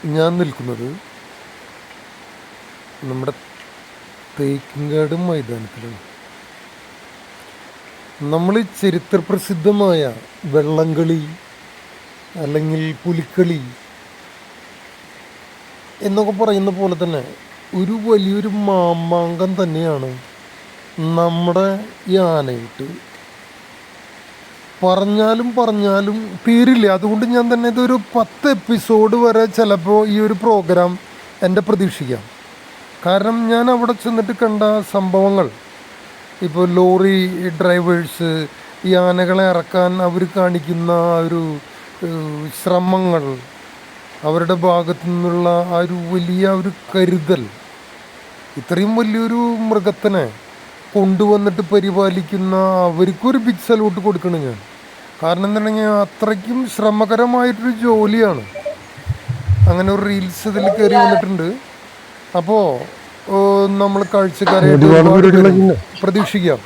ഞാൻ നിൽക്കുന്നത് നമ്മുടെ തേക്കിൻകാട് മൈതാനത്തിലാണ്. നമ്മൾ ചരിത്രപ്രസിദ്ധമായ വെള്ളംകളി അല്ലെങ്കിൽ പുലിക്കളി എന്നൊക്കെ പറയുന്ന പോലെ തന്നെ ഒരു വലിയൊരു മാമാങ്കം തന്നെയാണ് നമ്മുടെ ഈ ആനയിട്ട്. പറഞ്ഞാലും തീരില്ല. അതുകൊണ്ട് ഞാൻ തന്നെ ഇതൊരു 10 എപ്പിസോഡ് വരെ ചിലപ്പോൾ ഈ ഒരു പ്രോഗ്രാം എൻ്റെ പ്രതീക്ഷിക്കാം. കാരണം ഞാൻ അവിടെ ചെന്നിട്ട് കണ്ട സംഭവങ്ങൾ, ഇപ്പോൾ ലോറി ഡ്രൈവേഴ്സ് ഈ ആനകളെ ഇറക്കാൻ അവർ കാണിക്കുന്ന ഒരു ശ്രമങ്ങൾ, അവരുടെ ഭാഗത്തു നിന്നുള്ള ആ ഒരു വലിയ ഒരു കരുതൽ, ഇത്രയും വലിയൊരു മൃഗത്തിനെ കൊണ്ടുവന്നിട്ട് പരിപാലിക്കുന്ന അവർക്കൊരു ബിഗ് സല്യൂട്ട് കൊടുക്കണം ഞാൻ. കാരണം എന്താണെങ്കിൽ അത്രയ്ക്കും ശ്രമകരമായിട്ടൊരു ജോലിയാണ്. അങ്ങനെ ഒരു റീൽസ് ഇതിൽ കയറി വന്നിട്ടുണ്ട്. അപ്പോൾ നമ്മൾ കാഴ്ചക്കാരായിട്ട് പ്രതീക്ഷിക്കാം.